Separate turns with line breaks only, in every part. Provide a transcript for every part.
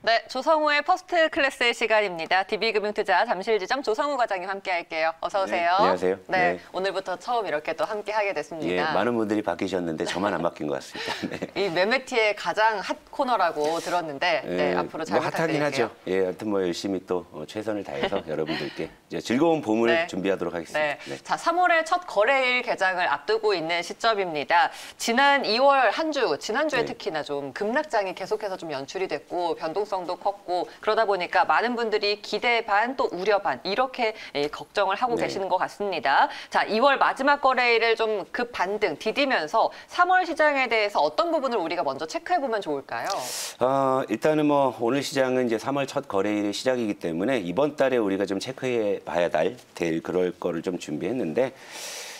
네, 조성우의 퍼스트 클래스의 시간입니다. DB금융투자 잠실지점 조성우 과장님 함께 할게요. 어서 오세요.
네, 안녕하세요.
네, 오늘부터 처음 이렇게 또 함께 하게 됐습니다.
예, 많은 분들이 바뀌셨는데 저만 안 바뀐 것 같습니다. 네.
이 매매티의 가장 핫 코너라고 들었는데 네, 앞으로 잘
핫하긴
부탁드릴게요.
하죠. 예, 하여튼 뭐 열심히 또 최선을 다해서 여러분들께 이제 즐거운 봄을
네.
준비하도록 하겠습니다.
네.
네.
자, 3월의 첫 거래일 개장을 앞두고 있는 시점입니다. 지난 2월 한 주, 지난주에
네.
특히나 좀 급락장이 계속해서 좀 연출이 됐고 변동성도 컸고 그러다 보니까 많은 분들이 기대 반 또 우려 반 이렇게 걱정을 하고
네.
계시는 것 같습니다. 자, 2월 마지막 거래일을 좀 급 반등 디디면서 3월 시장에 대해서 어떤 부분을 우리가 먼저 체크해 보면 좋을까요?
일단은 뭐 오늘 시장은 이제 3월 첫 거래일의 시작이기 때문에 이번 달에 우리가 좀 체크해 봐야 될 그럴 거를 좀 준비했는데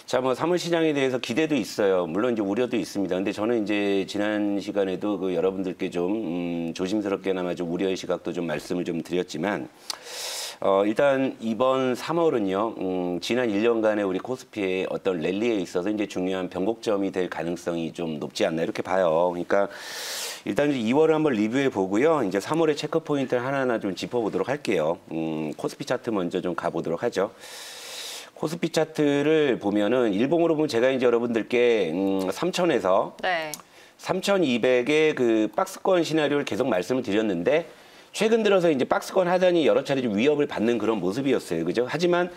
자, 뭐 3월 시장에 대해서 기대도 있어요. 물론 이제 우려도 있습니다. 근데 저는 이제 지난 시간에도 그 여러분들께 좀 조심스럽게나마 좀 우려의 시각도 좀 말씀을 좀 드렸지만 일단 이번 3월은요, 지난 1년간의 우리 코스피의 어떤 랠리에 있어서 이제 중요한 변곡점이 될 가능성이 좀 높지 않나 이렇게 봐요. 그러니까 일단 이제 2월을 한번 리뷰해 보고요. 이제 3월의 체크 포인트를 하나하나 좀 짚어보도록 할게요. 코스피 차트 먼저 좀 가보도록 하죠. 코스피 차트를 보면은 일봉으로 보면 제가 이제 여러분들께 3,000에서
네.
3,200의 그 박스권 시나리오를 계속 말씀을 드렸는데 최근 들어서 이제 박스권 하단이 여러 차례 좀 위협을 받는 그런 모습이었어요. 그죠? 하지만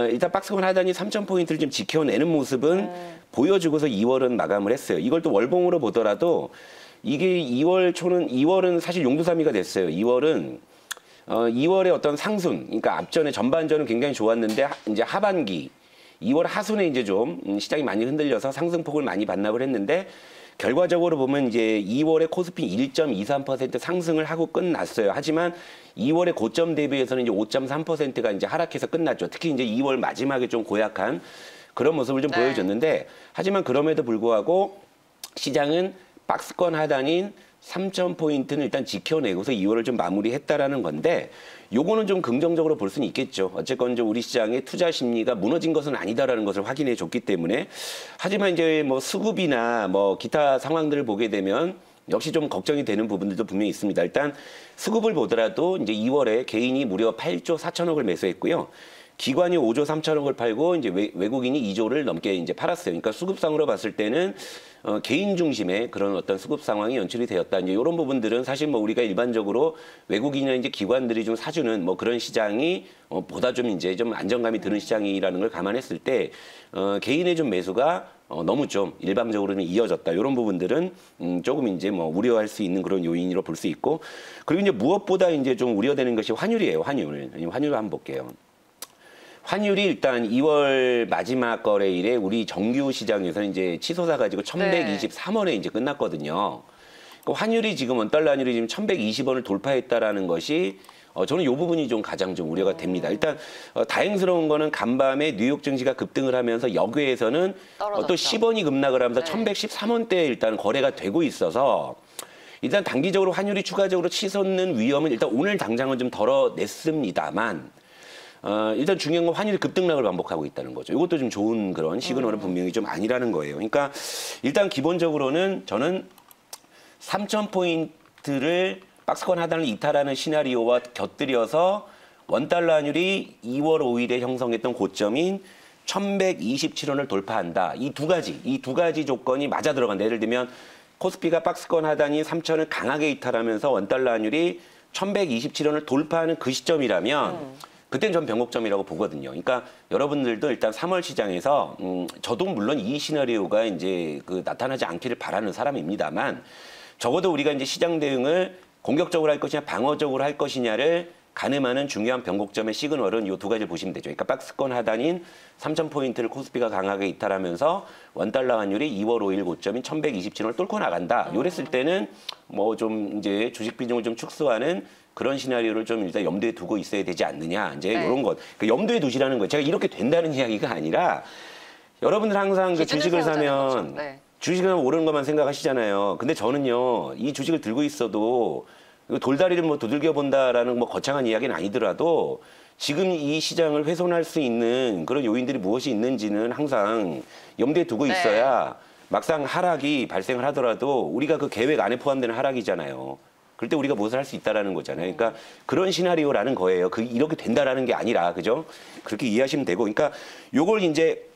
일단 박스권 하단이 3,000포인트를 좀 지켜내는 모습은 보여주고서 2월은 마감을 했어요. 이걸 또 월봉으로 보더라도 이게 2월은 사실 용두사미가 됐어요. 2월의 어떤 상순, 그러니까 앞전에 전반전은 굉장히 좋았는데 이제 하반기 2월 하순에 이제 좀 시장이 많이 흔들려서 상승폭을 많이 반납을 했는데 결과적으로 보면 이제 2월에 코스피 1.23% 상승을 하고 끝났어요. 하지만 2월의 고점 대비해서는 이제 5.3%가 이제 하락해서 끝났죠. 특히 이제 2월 마지막에 좀 고약한 그런 모습을 좀
네.
보여줬는데 하지만 그럼에도 불구하고 시장은 박스권 하단인 3,000포인트는 일단 지켜내고서 2월을 좀 마무리했다라는 건데 요거는 좀 긍정적으로 볼 수는 있겠죠. 어쨌건 이제 우리 시장의 투자 심리가 무너진 것은 아니다라는 것을 확인해 줬기 때문에 하지만 이제 뭐 수급이나 뭐 기타 상황들을 보게 되면 역시 좀 걱정이 되는 부분들도 분명히 있습니다. 일단 수급을 보더라도 이제 2월에 개인이 무려 8조 4천억을 매수했고요. 기관이 5조 3천억을 팔고 이제 외국인이 2조를 넘게 이제 팔았어요. 그러니까 수급상으로 봤을 때는 개인 중심의 그런 어떤 수급 상황이 연출이 되었다. 이제 이런 부분들은 사실 뭐 우리가 일반적으로 외국인이나 이제 기관들이 좀 사주는 뭐 그런 시장이 보다 좀 이제 좀 안정감이 드는 시장이라는 걸 감안했을 때 개인의 좀 매수가 너무 좀 일반적으로는 이어졌다. 이런 부분들은 조금 이제 뭐 우려할 수 있는 그런 요인으로 볼 수 있고 그리고 이제 무엇보다 이제 좀 우려되는 것이 환율이에요. 환율을 한번 볼게요. 환율이 일단 2월 마지막 거래일에 우리 정규 시장에서 이제 치솟아 가지고 1,123원에 이제 끝났거든요. 그 환율이 지금 원달러 환율이 지금 1,120원을 돌파했다라는 것이 저는 이 부분이 좀 가장 좀 우려가 됩니다. 일단 다행스러운 거는 간밤에 뉴욕 증시가 급등을 하면서 여기에서는 또 10원이 급락을 하면서 1,113원대에 일단 거래가 되고 있어서 일단 단기적으로 환율이 추가적으로 치솟는 위험은 일단 오늘 당장은 좀 덜어냈습니다만 일단 중요한 건 환율이 급등락을 반복하고 있다는 거죠. 이것도 좀 좋은 그런 시그널은 분명히 좀 아니라는 거예요. 그러니까 일단 기본적으로는 저는 3,000포인트를 박스권 하단을 이탈하는 시나리오와 곁들여서 원달러 환율이 2월 5일에 형성했던 고점인 1,127원을 돌파한다. 이 두 가지 조건이 맞아 들어간다. 예를 들면 코스피가 박스권 하단이 3,000을 강하게 이탈하면서 원달러 환율이 1,127원을 돌파하는 그 시점이라면 그때는 전 변곡점이라고 보거든요. 그러니까 여러분들도 일단 3월 시장에서 저도 물론 이 시나리오가 이제 그 나타나지 않기를 바라는 사람입니다만 적어도 우리가 이제 시장 대응을 공격적으로 할 것이냐 방어적으로 할 것이냐를 가늠하는 중요한 변곡점의 시그널은 이 두 가지를 보시면 되죠. 그러니까 박스권 하단인 3,000포인트를 코스피가 강하게 이탈하면서 원달러 환율이 2월 5일 고점인 1,127원을 뚫고 나간다. 요랬을 때는 뭐 좀 이제 주식 비중을 좀 축소하는 그런 시나리오를 좀 일단 염두에 두고 있어야 되지 않느냐. 이제 이런 것. 그러니까 염두에 두시라는 거예요. 제가 이렇게 된다는 이야기가 아니라 여러분들 항상 그 주식을 사면 주식을 사면 오르는 것만 생각하시잖아요. 근데 저는요, 이 주식을 들고 있어도 돌다리를 뭐 두들겨 본다라는 뭐 거창한 이야기는 아니더라도 지금 이 시장을 훼손할 수 있는 그런 요인들이 무엇이 있는지는 항상 염두에 두고 있어야 막상 하락이 발생을 하더라도 우리가 그 계획 안에 포함되는 하락이잖아요. 그럴 때 우리가 무엇을 할 수 있다라는 거잖아요. 그러니까 그런 시나리오라는 거예요. 이렇게 된다라는 게 아니라, 그죠? 그렇게 이해하시면 되고. 그러니까 요걸 이제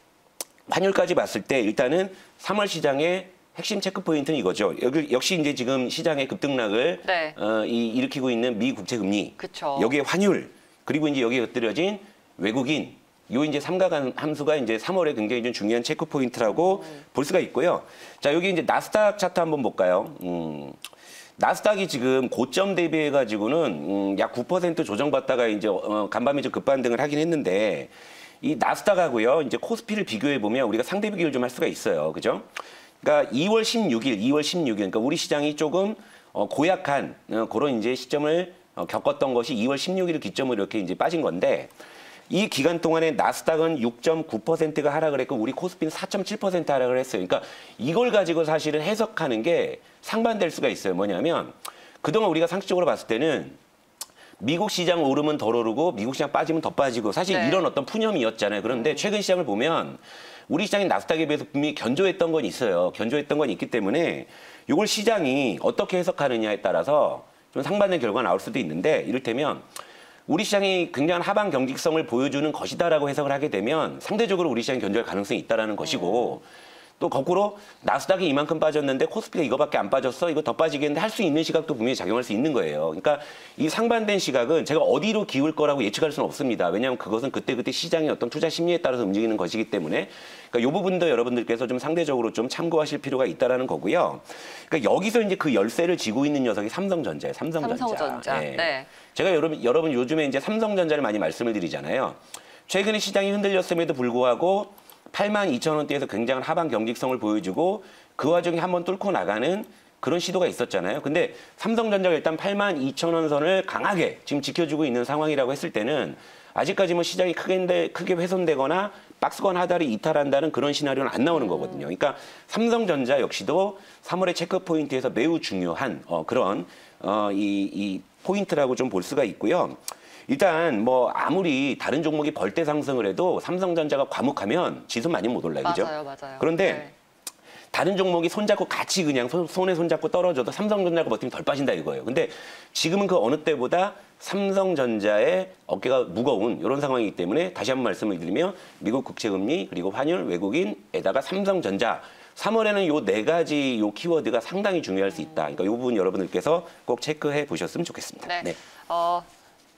환율까지 봤을 때 일단은 3월 시장의 핵심 체크 포인트는 이거죠. 역시 이제 지금 시장의 급등락을
네.
일으키고 있는 미 국채 금리,
그쵸.
여기에 환율, 그리고 이제 여기에 곁들여진 외국인, 요 이제 삼각 함수가 이제 3월에 굉장히 좀 중요한 체크 포인트라고 볼 수가 있고요. 자, 여기 이제 나스닥 차트 한번 볼까요? 나스닥이 지금 고점 대비해 가지고는 약 9% 조정받다가 이제 간밤에 좀 급반등을 하긴 했는데, 이 나스닥하고요, 이제 코스피를 비교해 보면 우리가 상대 비교를 좀 할 수가 있어요, 그죠? 그러니까 2월 16일, 그러니까 우리 시장이 조금 고약한 그런 이제 시점을 겪었던 것이 2월 16일을 기점으로 이렇게 이제 빠진 건데, 이 기간 동안에 나스닥은 6.9%가 하락을 했고 우리 코스피는 4.7% 하락을 했어요. 그러니까 이걸 가지고 사실은 해석하는 게 상반될 수가 있어요. 뭐냐면 그동안 우리가 상식적으로 봤을 때는 미국 시장 오르면 덜 오르고 미국 시장 빠지면 더 빠지고 사실
네.
이런 어떤 푸념이었잖아요. 그런데 최근 시장을 보면 우리 시장이 나스닥에 비해서 분명히 견조했던 건 있어요. 견조했던 건 있기 때문에 이걸 시장이 어떻게 해석하느냐에 따라서 좀 상반된 결과가 나올 수도 있는데, 이를테면 우리 시장이 굉장한 하방 경직성을 보여주는 것이다라고 해석을 하게 되면 상대적으로 우리 시장이 견조할 가능성이 있다라는 것이고, 또 거꾸로 나스닥이 이만큼 빠졌는데 코스피가 이거밖에 안 빠졌어, 이거 더 빠지겠는데 할 수 있는 시각도 분명히 작용할 수 있는 거예요. 그러니까 이 상반된 시각은 제가 어디로 기울 거라고 예측할 수는 없습니다. 왜냐하면 그것은 그때그때 시장의 어떤 투자 심리에 따라서 움직이는 것이기 때문에, 그러니까 이 부분도 여러분들께서 좀 상대적으로 좀 참고하실 필요가 있다라는 거고요. 그러니까 여기서 이제 그 열쇠를 쥐고 있는 녀석이 삼성전자예요. 삼성전자. 예.
네.
제가 여러분 요즘에 이제 삼성전자를 많이 말씀을 드리잖아요. 최근에 시장이 흔들렸음에도 불구하고 82,000원대에서 굉장한 하방 경직성을 보여주고 그 와중에 한번 뚫고 나가는 그런 시도가 있었잖아요. 근데 삼성전자가 일단 82,000원 선을 강하게 지금 지켜주고 있는 상황이라고 했을 때는 아직까지 뭐 시장이 크게 훼손되거나 박스권 하단을 이탈한다는 그런 시나리오는 안 나오는 거거든요. 그러니까 삼성전자 역시도 3월의 체크 포인트에서 매우 중요한 그런 이 포인트라고 좀 볼 수가 있고요. 일단 뭐 아무리 다른 종목이 벌떼 상승을 해도 삼성전자가 과묵하면 지수 많이 못 올라요. 그죠?
맞아요.
그런데
네.
다른 종목이 손잡고 같이 그냥 손에 손잡고 떨어져도 삼성전자가 버티면 덜 빠진다 이거예요. 근데 지금은 그 어느 때보다 삼성전자의 어깨가 무거운 이런 상황이기 때문에 다시 한번 말씀을 드리면 미국 국채금리 그리고 환율 외국인에다가 삼성전자 3월에는 요 네 가지 요 키워드가 상당히 중요할 수 있다. 그러니까 이 부분 여러분들께서 꼭 체크해 보셨으면 좋겠습니다.
네.
네.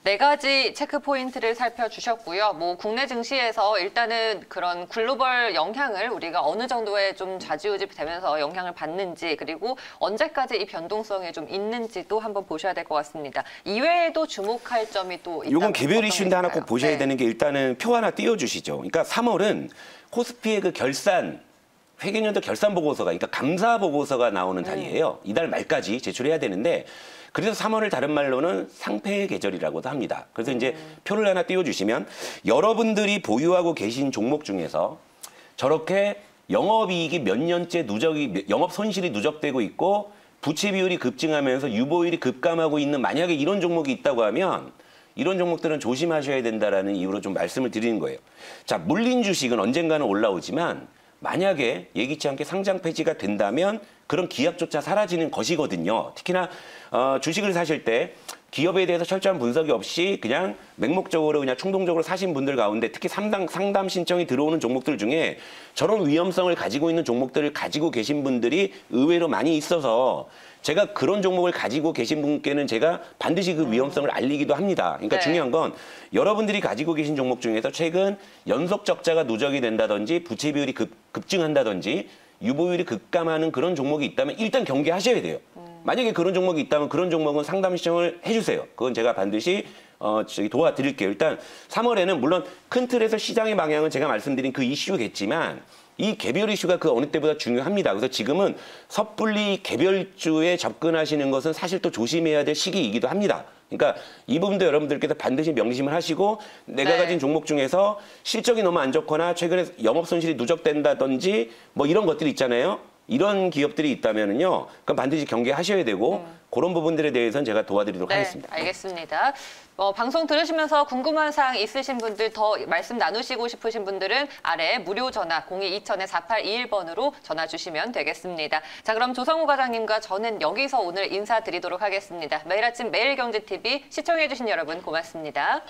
네 가지 체크 포인트를 살펴주셨고요. 뭐 국내 증시에서 일단은 그런 글로벌 영향을 우리가 어느 정도의 좀 좌지우지 되면서 영향을 받는지, 그리고 언제까지 이 변동성이 좀 있는지도 한번 보셔야 될 것 같습니다. 이외에도 주목할 점이 또 있다면
요건 개별
어떤
이슈인데 하나 꼭
있을까요?
보셔야
네.
되는 게 일단은 표 하나 띄워주시죠. 그러니까 3월은 코스피의 그 회계연도 결산 보고서가, 그러니까 감사 보고서가 나오는 달이에요. 이달 말까지 제출해야 되는데, 그래서 3월을 다른 말로는 상패의 계절이라고도 합니다. 그래서 이제 표를 하나 띄워주시면 여러분들이 보유하고 계신 종목 중에서 저렇게 영업이익이 몇 년째 영업 손실이 누적되고 있고 부채 비율이 급증하면서 유보율이 급감하고 있는 만약에 이런 종목이 있다고 하면 이런 종목들은 조심하셔야 된다라는 이유로 좀 말씀을 드리는 거예요. 자, 물린 주식은 언젠가는 올라오지만 만약에 예기치 않게 상장 폐지가 된다면 그런 기약조차 사라지는 것이거든요. 특히나 주식을 사실 때 기업에 대해서 철저한 분석이 없이 그냥 맹목적으로 그냥 충동적으로 사신 분들 가운데 특히 상담 신청이 들어오는 종목들 중에 저런 위험성을 가지고 있는 종목들을 가지고 계신 분들이 의외로 많이 있어서 제가 그런 종목을 가지고 계신 분께는 제가 반드시 그 위험성을 알리기도 합니다. 그러니까
네.
중요한 건 여러분들이 가지고 계신 종목 중에서 최근 연속 적자가 누적이 된다든지 부채 비율이 급증한다든지 유보율이 급감하는 그런 종목이 있다면 일단 경계하셔야 돼요. 만약에 그런 종목이 있다면 그런 종목은 상담 신청을 해주세요. 그건 제가 반드시 도와드릴게요. 일단 3월에는 물론 큰 틀에서 시장의 방향은 제가 말씀드린 그 이슈겠지만 이 개별 이슈가 그 어느 때보다 중요합니다. 그래서 지금은 섣불리 개별주에 접근하시는 것은 사실 또 조심해야 될 시기이기도 합니다. 그러니까 이 부분도 여러분들께서 반드시 명심을 하시고 내가
네.
가진 종목 중에서 실적이 너무 안 좋거나 최근에 영업 손실이 누적된다든지 뭐 이런 것들이 있잖아요. 이런 기업들이 있다면은요, 그럼 반드시 경계하셔야 되고 그런 부분들에 대해서는 제가 도와드리도록
네,
하겠습니다.
알겠습니다. 방송 들으시면서 궁금한 사항 있으신 분들, 더 말씀 나누시고 싶으신 분들은 아래 무료 전화 02-2000-4821번으로 전화 주시면 되겠습니다. 자, 그럼 조성우 과장님과 저는 여기서 오늘 인사드리도록 하겠습니다. 매일 아침 매일경제TV 시청해주신 여러분 고맙습니다.